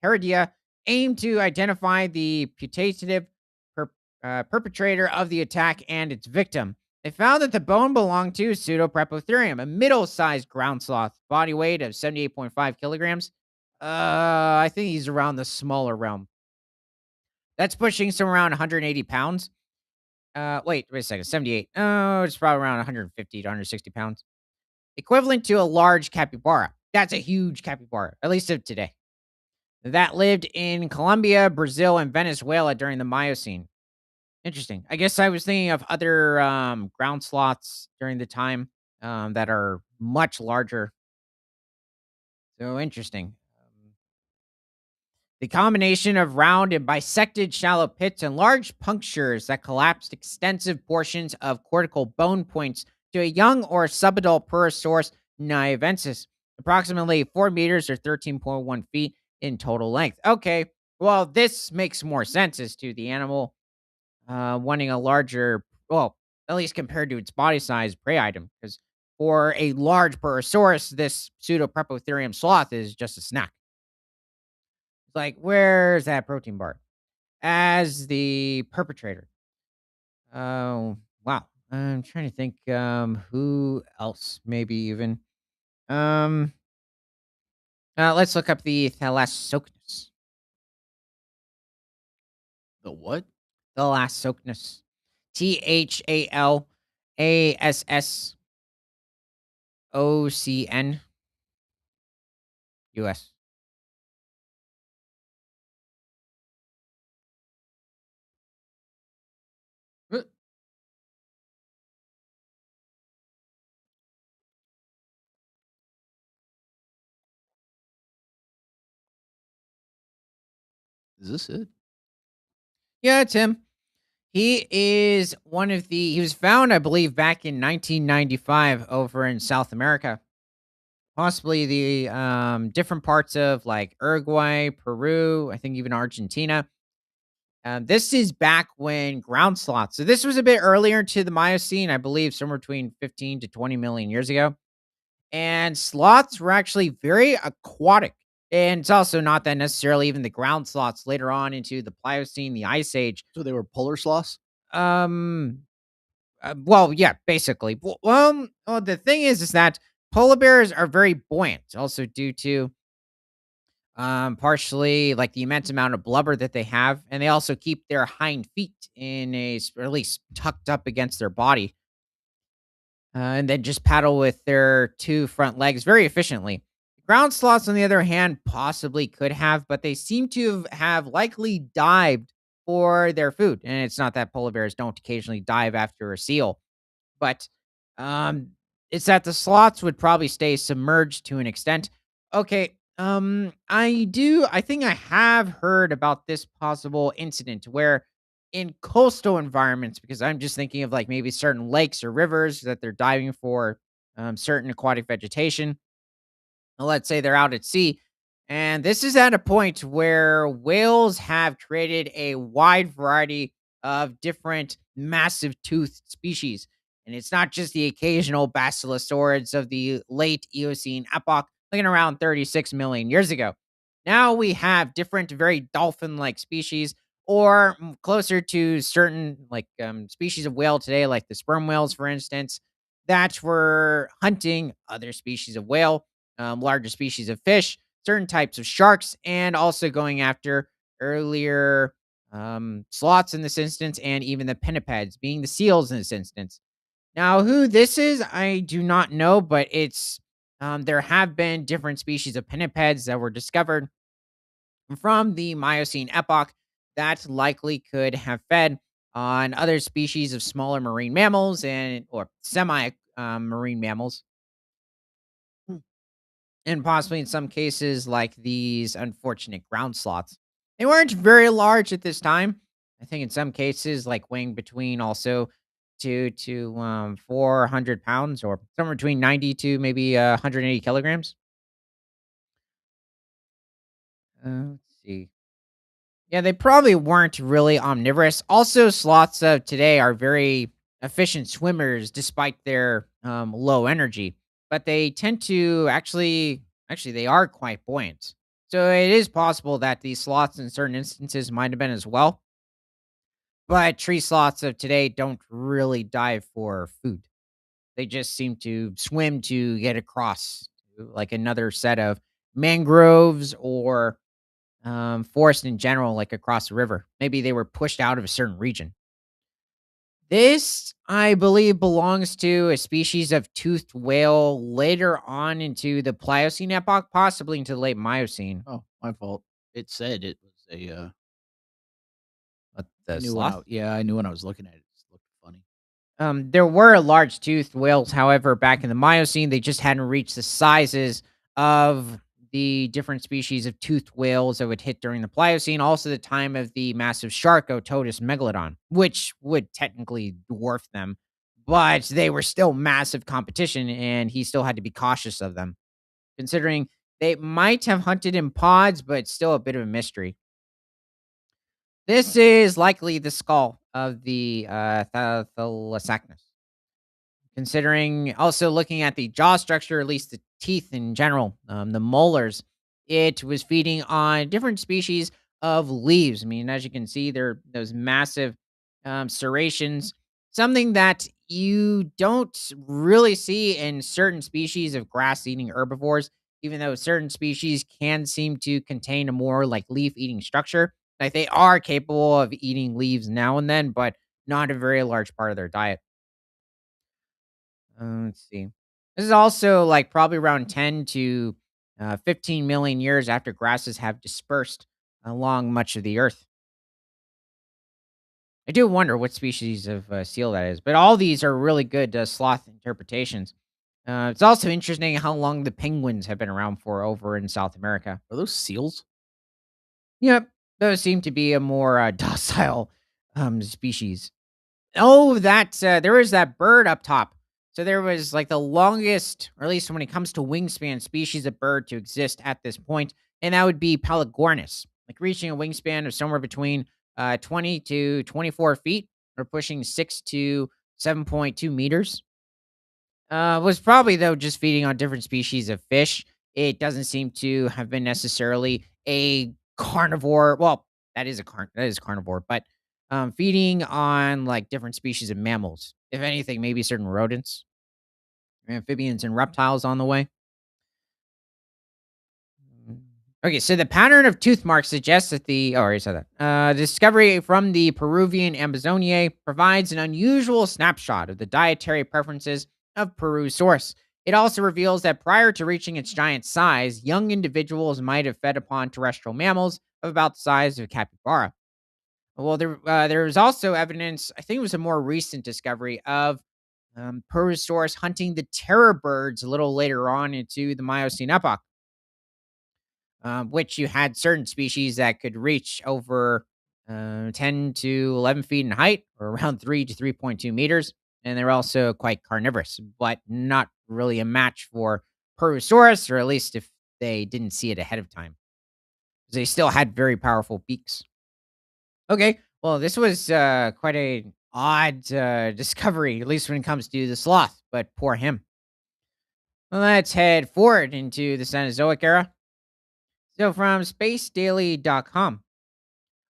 Heredia, aimed to identify the putative per- perpetrator of the attack and its victim. They found that the bone belonged to Pseudoprepotherium, a middle-sized ground sloth, body weight of 78.5 kilograms. I think he's around the smaller realm. That's pushing somewhere around 180 pounds. Wait a second, 78. Oh, it's probably around 150 to 160 pounds, equivalent to a large capybara. That's a huge capybara, at least of today, that lived in Colombia, Brazil, and Venezuela during the Miocene. Interesting. I guess I was thinking of other ground sloths during the time that are much larger. So interesting. The combination of round and bisected shallow pits and large punctures that collapsed extensive portions of cortical bone points to a young or subadult Purosaurus naivensis, approximately 4 meters or 13.1 feet in total length. Okay, well, this makes more sense as to the animal wanting a larger, well, at least compared to its body size, prey item, because for a large Purosaurus, this Pseudoprepotherium sloth is just a snack. It's like, where's that protein bar? As the perpetrator. Oh, wow. I'm trying to think, who else maybe even. Um, let's look up the Thalassocnus. The what? Thalassocnus. Thalassocnus. Uh, Is this it? Yeah, it's him. He is one of the he was found, I believe, back in 1995 over in South America, possibly the, different parts of, like, Uruguay, Peru, I think even Argentina. This is back when ground sloths so this was a bit earlier to the Miocene, I believe somewhere between 15 to 20 million years ago, and sloths were actually very aquatic, and it's also not that necessarily even the ground sloths later on into the Pliocene, the Ice Age. So they were polar sloths? Um well, yeah, basically. Well, the thing is that polar bears are very buoyant, also due to partially like the immense amount of blubber that they have, and they also keep their hind feet in or at least tucked up against their body, and then just paddle with their two front legs very efficiently. Ground sloths, on the other hand, possibly could have, but they seem to have likely dived for their food. And it's not that polar bears don't occasionally dive after a seal, but, um, it's that the sloths would probably stay submerged to an extent. Okay, I think I have heard about this possible incident where in coastal environments, because I'm just thinking of, like, maybe certain lakes or rivers that they're diving for, certain aquatic vegetation. Let's say they're out at sea, and this is at a point where whales have created a wide variety of different massive toothed species. And it's not just the occasional basilosaurids of the late Eocene epoch, looking around 36 million years ago. Now we have different, very dolphin like species, or closer to certain like species of whale today, like the sperm whales, for instance, that were hunting other species of whale, larger species of fish, certain types of sharks, and also going after earlier sloths in this instance, and even the pinnipeds, being the seals in this instance. Now, who this is, I do not know, but it's there have been different species of pinnipeds that were discovered from the Miocene epoch that likely could have fed on other species of smaller marine mammals and or semi marine mammals, and possibly in some cases like these unfortunate ground sloths. They weren't very large at this time. I think in some cases, like weighing between also 400 pounds, or somewhere between 90 to maybe 180 kilograms. Let's see. Yeah, they probably weren't really omnivorous. Also, sloths of today are very efficient swimmers despite their low energy, but they tend to actually they are quite buoyant. So it is possible that these sloths in certain instances might have been as well. But tree sloths of today don't really dive for food. They just seem to swim to get across to, like, another set of mangroves or forest in general, like across the river. Maybe they were pushed out of a certain region. This, I believe, belongs to a species of toothed whale later on into the Pliocene epoch, possibly into the late Miocene. Oh, my fault. It said it was a, But I the knew when sloth? I knew when I was looking at it, it just looked funny. There were large toothed whales, however, back in the Miocene, they just hadn't reached the sizes of the different species of toothed whales that would hit during the Pliocene, also the time of the massive shark Otodus megalodon, which would technically dwarf them, but they were still massive competition, and he still had to be cautious of them, considering they might have hunted in pods, but still a bit of a mystery. This is likely the skull of the Thalassacanus. Considering also looking at the jaw structure, at least the teeth in general, the molars, it was feeding on different species of leaves. I mean, as you can see, they're those massive serrations, something that you don't really see in certain species of grass eating herbivores, even though certain species can seem to contain a more like leaf eating structure. Like they are capable of eating leaves now and then, but not a very large part of their diet. Let's see. This is also like probably around 10 to 15 million years after grasses have dispersed along much of the earth. I do wonder what species of seal that is, but all these are really good sloth interpretations. It's also interesting how long the penguins have been around for over in South America. Are those seals? Yep. Those seem to be a more docile species. Oh, there is that bird up top. So there was like the longest, or at least when it comes to wingspan, species of bird to exist at this point, and that would be Pelagornis, like reaching a wingspan of somewhere between 20 to 24 feet, or pushing 6 to 7.2 meters. Was probably though just feeding on different species of fish. It doesn't seem to have been necessarily a carnivore. Well, that is carnivore, but feeding on like different species of mammals. If anything, maybe certain rodents, amphibians, and reptiles on the way. Mm. Okay, so the pattern of tooth marks suggests that I already said that. Discovery from the Peruvian Amazonian provides an unusual snapshot of the dietary preferences of Peru's source. It also reveals that prior to reaching its giant size, young individuals might have fed upon terrestrial mammals of about the size of a capybara. Well, there was also evidence, I think it was a more recent discovery, of Perusaurus hunting the terror birds a little later on into the Miocene epoch, which you had certain species that could reach over 10 to 11 feet in height, or around 3 to 3.2 meters. And they're also quite carnivorous, but not really a match for Perusaurus, or at least if they didn't see it ahead of time. They still had very powerful beaks. Okay, well, this was quite a odd discovery, at least when it comes to the sloth, but poor him. Let's head forward into the Cenozoic era. So, from spacedaily.com,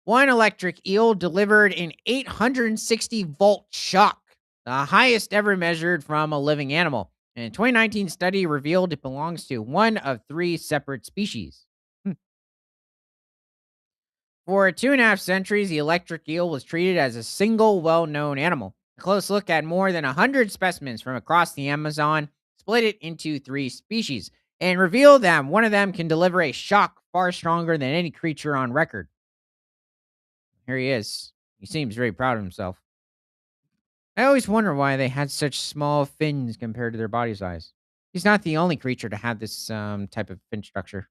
one electric eel delivered an 860-volt shock, the highest ever measured from a living animal. And a 2019 study revealed it belongs to one of three separate species. Hmm. For 2.5 centuries, the electric eel was treated as a single well known animal. A close look at more than 100 specimens from across the Amazon split it into three species and revealed that one of them can deliver a shock far stronger than any creature on record. Here he is. He seems very proud of himself. I always wonder why they had such small fins compared to their body size. He's not the only creature to have this type of fin structure.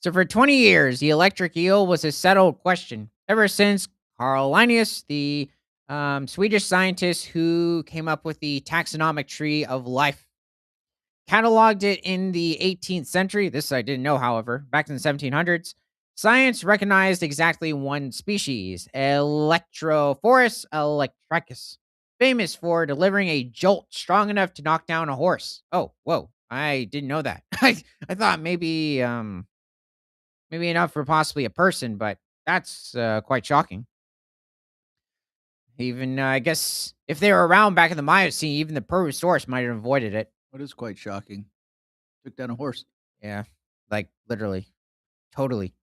So for 20 years, the electric eel was a settled question. Ever since Carl Linnaeus, the Swedish scientist who came up with the taxonomic tree of life, cataloged it in the 18th century. This I didn't know, however. Back in the 1700s, science recognized exactly one species, Electrophorus electricus, famous for delivering a jolt strong enough to knock down a horse. Oh, whoa. I didn't know that. I thought maybe enough for possibly a person, but that's quite shocking. Even I guess if they were around back in the Miocene, even the Perusaurus might have avoided it. What is quite shocking? Took down a horse. Yeah, like literally, totally.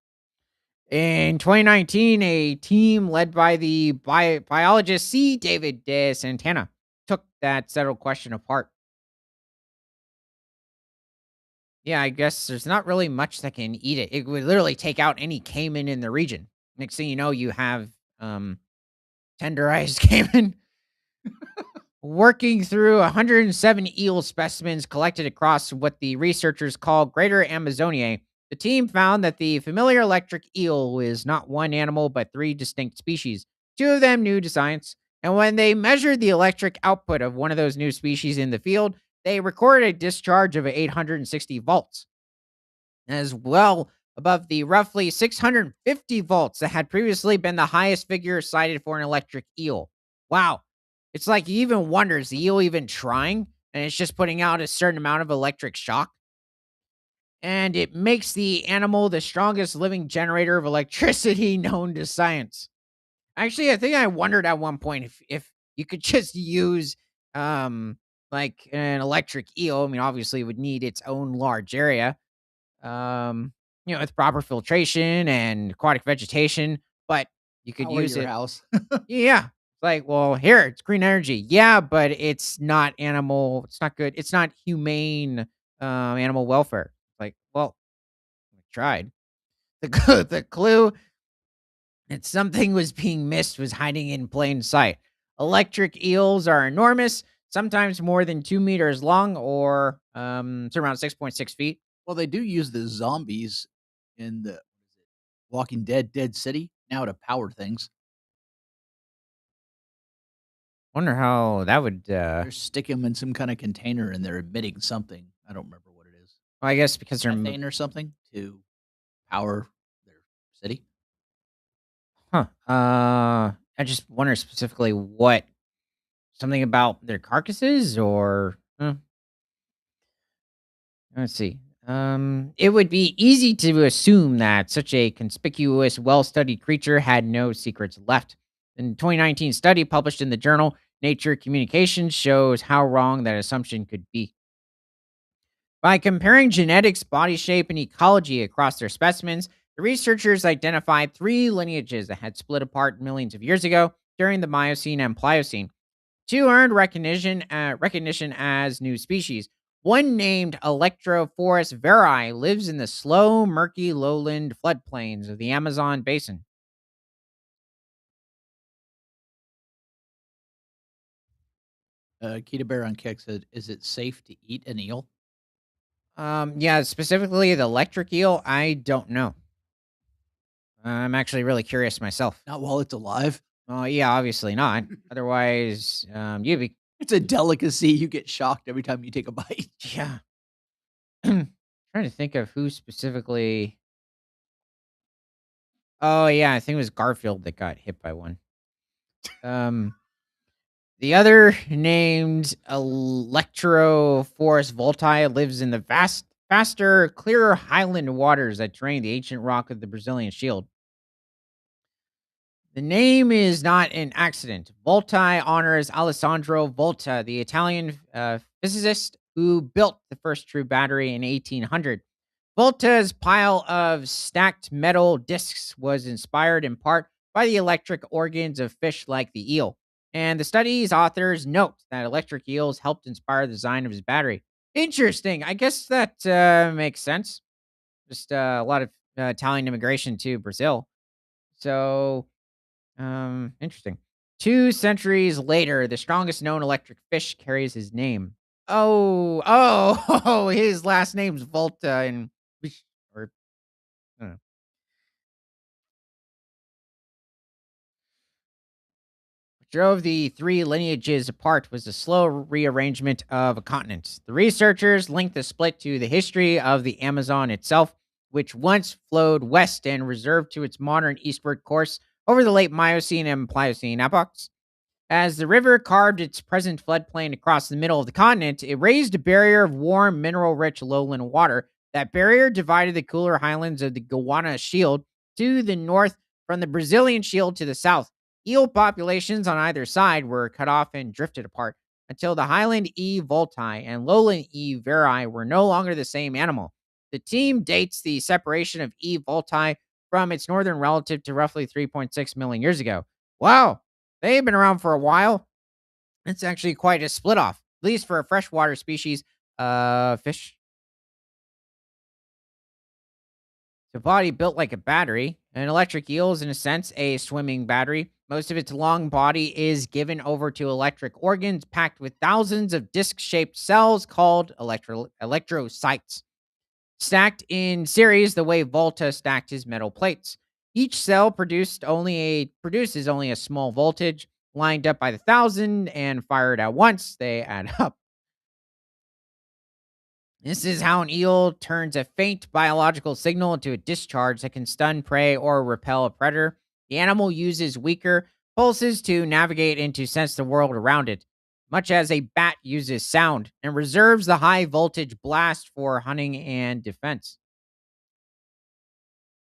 In 2019, a team led by the biologist C. David De Santana took that settled question apart. Yeah, I guess there's not really much that can eat it. It would literally take out any caiman in the region. Next thing you know, you have um, tenderized caiman. Working through 107 eel specimens collected across what the researchers call Greater Amazonia, the team found that the familiar electric eel is not one animal but three distinct species, two of them new to science. And when they measured the electric output of one of those new species in the field, they recorded a discharge of 860 volts, as well above the roughly 650 volts that had previously been the highest figure cited for an electric eel. Wow. It's like you even wonder, is the eel even trying? And it's just putting out a certain amount of electric shock. And it makes the animal the strongest living generator of electricity known to science. Actually, I think I wondered at one point if you could just use like an electric eel. I mean, obviously it would need its own large area, um, with proper filtration and aquatic vegetation, but you could Power use your it. house. Yeah. It's like, well, here, it's green energy. Yeah, but it's not animal. It's not good. It's not humane animal welfare. Like, well, I tried. The clue that something was being missed was hiding in plain sight. Electric eels are enormous, sometimes more than 2 meters long, or it's around 6.6 feet. Well, they do use the zombies in the Walking Dead, Dead City, now to power things. Wonder how that would, They're sticking them in some kinda container and they're emitting something. I don't remember what it is. well, I guess because they're Methane or something to power their city? huh, I just wonder specifically something about their carcasses or, let's see. It would be easy to assume that such a conspicuous, well-studied creature had no secrets left. A 2019 study published in the journal Nature Communications shows how wrong that assumption could be. By comparing genetics, body shape, and ecology across their specimens, the researchers identified three lineages that had split apart millions of years ago during the Miocene and Pliocene. Two earned recognition as new species. One named Electrophorus veri lives in the slow, murky lowland floodplains of the Amazon basin. Kita Bear on Kick said, "Is it safe to eat an eel?" Yeah, specifically the electric eel, I don't know. I'm actually really curious myself. Not while it's alive. Yeah, obviously not. Otherwise, you'd be It's a delicacy. You get shocked every time you take a bite. yeah. Trying to think of who specifically. Oh yeah, I think it was Garfield that got hit by one. Um, the other named Electrophorus volti lives in the faster, clearer highland waters that drain the ancient rock of the Brazilian Shield. The name is not an accident. Volti honors Alessandro Volta, the Italian physicist who built the first true battery in 1800. Volta's pile of stacked metal discs was inspired in part by the electric organs of fish like the eel. And the study's authors note that electric eels helped inspire the design of his battery. Interesting. I guess that makes sense. Just a lot of Italian immigration to Brazil. So interesting. 2 centuries later, the strongest known electric fish carries his name. Oh, his last name's Volta and or I don't know. What drove the three lineages apart was the slow rearrangement of a continent. The researchers linked the split to the history of the Amazon itself, which once flowed west and reserved to its modern eastward course over the late Miocene and Pliocene epochs. As the river carved its present floodplain across the middle of the continent, it raised a barrier of warm, mineral rich lowland water. That barrier divided the cooler highlands of the Guiana Shield to the north from the Brazilian Shield to the south. Eel populations on either side were cut off and drifted apart until the highland E. volti and lowland E. veri were no longer the same animal. The team dates the separation of E. volti from its northern relative to roughly 3.6 million years ago. Wow, they've been around for a while. It's actually quite a split off, at least for a freshwater species, fish. The body built like a battery. An electric eel is, in a sense, a swimming battery. Most of its long body is given over to electric organs packed with thousands of disc shaped cells called electrocytes, stacked in series the way Volta stacked his metal plates. Each cell produces only a small voltage, lined up by the thousand and fired at once. They add up. This is how an eel turns a faint biological signal into a discharge that can stun prey or repel a predator. The animal uses weaker pulses to navigate and to sense the world around it, much as a bat uses sound, and reserves the high voltage blast for hunting and defense.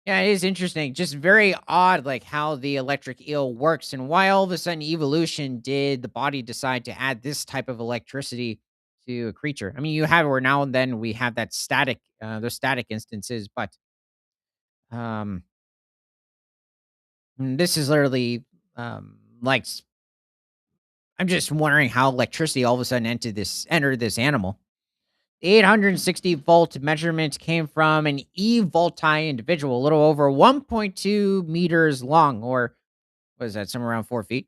Yeah, it is interesting. Just very odd, like how the electric eel works and why all of a sudden evolution did the body decide to add this type of electricity to a creature. I mean, you have where now and then we have that static, those static instances, but um, this is literally like I'm just wondering how electricity all of a sudden entered this animal. The 860-volt measurement came from an E volti individual, a little over 1.2 meters long, or was that somewhere around 4 feet?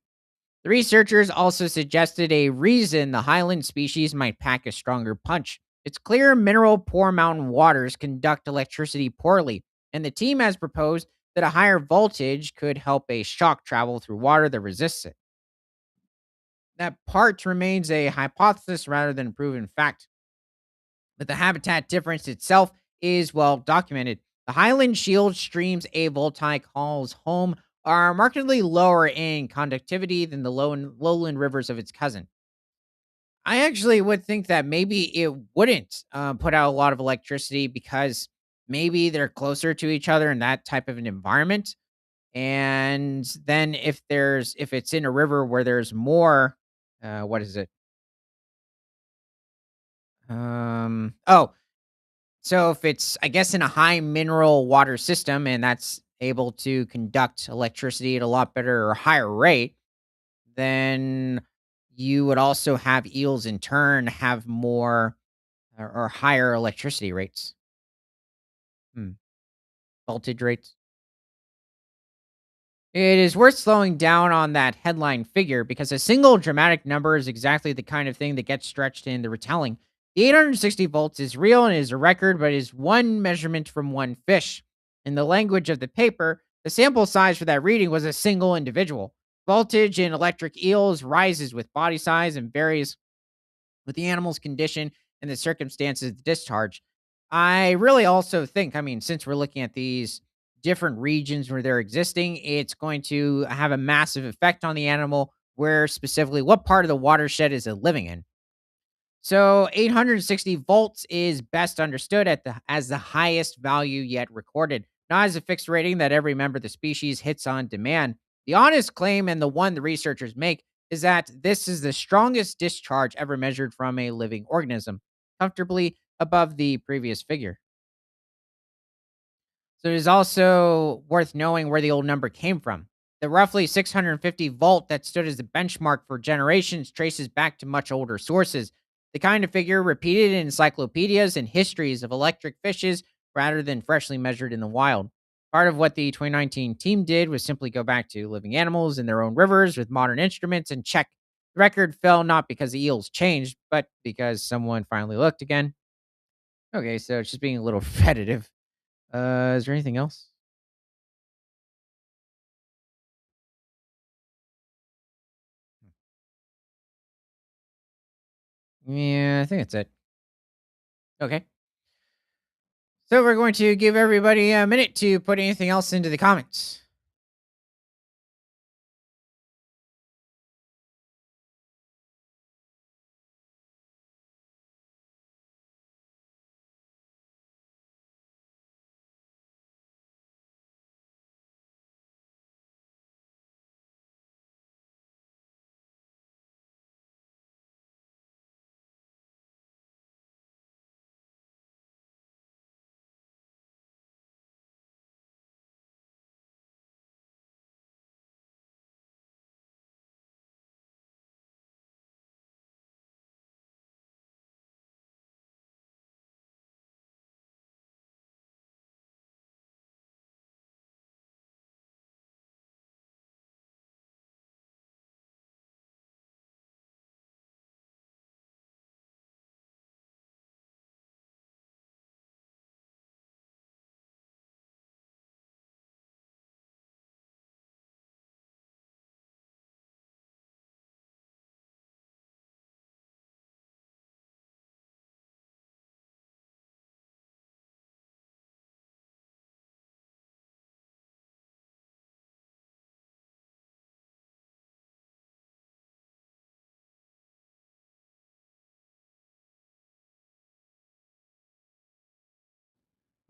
The researchers also suggested a reason the highland species might pack a stronger punch. It's clear mineral poor mountain waters conduct electricity poorly, and the team has proposed that a higher voltage could help a shock travel through water that resists it. That part remains a hypothesis rather than a proven fact, but the habitat difference itself is well documented. The Highland Shield stream's avoltaic halls home are markedly lower in conductivity than the lowland rivers of its cousin. I actually would think that maybe it wouldn't put out a lot of electricity because maybe they're closer to each other in that type of an environment. And then if it's in a river where there's more, what is it? Oh, so if it's, I guess, in a high mineral water system and that's able to conduct electricity at a lot better or higher rate, then you would also have eels in turn have more or higher electricity rates, hmm, voltage rates. It is worth slowing down on that headline figure because a single dramatic number is exactly the kind of thing that gets stretched in the retelling. The 860 volts is real and is a record, but is one measurement from one fish. In the language of the paper, the sample size for that reading was a single individual. Voltage in electric eels rises with body size and varies with the animal's condition and the circumstances of the discharge. I really also think, I mean, since we're looking at these different regions where they're existing, it's going to have a massive effect on the animal, where specifically what part of the watershed is it living in. So 860 volts is best understood as the highest value yet recorded, not as a fixed rating that every member of the species hits on demand. The honest claim, and the one the researchers make, is that this is the strongest discharge ever measured from a living organism, comfortably above the previous figure. So it is also worth knowing where the old number came from. The roughly 650 volt that stood as the benchmark for generations traces back to much older sources, the kind of figure repeated in encyclopedias and histories of electric fishes rather than freshly measured in the wild. Part of what the 2019 team did was simply go back to living animals in their own rivers with modern instruments and check. The record fell not because the eels changed, but because someone finally looked again. Okay, so it's just being a little repetitive. Is there anything else? Yeah, I think that's it. Okay. So we're going to give everybody a minute to put anything else into the comments.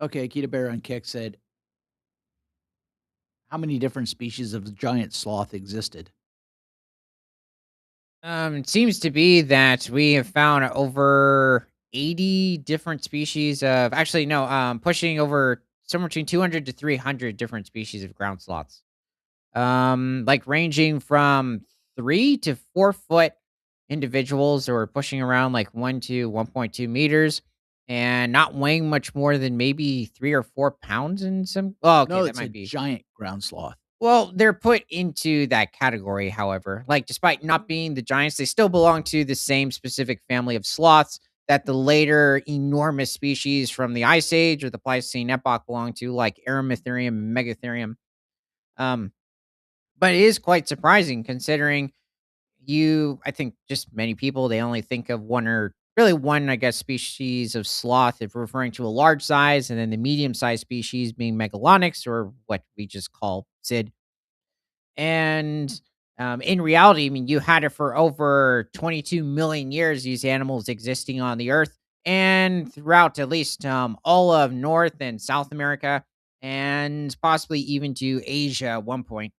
Okay, Akita Bear on Kick said, "How many different species of the giant sloth existed?" It seems to be that we have found over 80 different species of, actually, no, pushing over somewhere between 200 to 300 different species of ground sloths. Like ranging from 3 to 4 foot individuals, or pushing around like 1 to 1.2 meters, and not weighing much more than maybe 3 or 4 pounds in some. Oh, okay, No, that it's a might be. giant ground sloth. Well, they're put into that category, however. Like, despite not being the giants, they still belong to the same specific family of sloths. that the later enormous species from the Ice Age or the Pleistocene epoch belong to, like Aramitherium and Megatherium. Um, but it is quite surprising considering I think just many people, they only think of one or really one, I guess, species of sloth if referring to a large size, and then the medium sized species being megalonyx or what we just call Sid. And in reality, I mean, you had it for over 22 million years, these animals existing on the earth and throughout at least all of North and South America and possibly even to Asia at one point.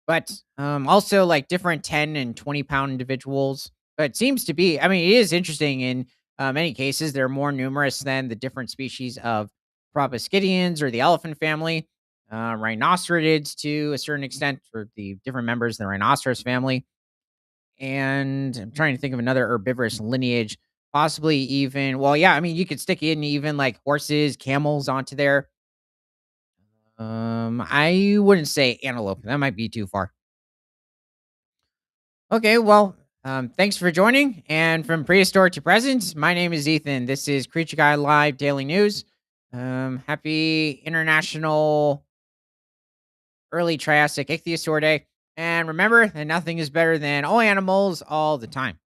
But also like different 10 and 20-pound individuals. But it seems to be, I mean, it is interesting in many cases, they're more numerous than the different species of proboscideans or the elephant family, rhinocerodids to a certain extent, or the different members of the rhinoceros family. And I'm trying to think of another herbivorous lineage, possibly even, well, yeah, I mean, you could stick in even like horses, camels onto there. I wouldn't say antelope. That might be too far. Okay, well, thanks for joining. And from prehistoric to present, my name is Ethan. This is Creature Guy Live Daily News. Happy International Early Triassic Ichthyosaur Day. And remember that nothing is better than all animals all the time.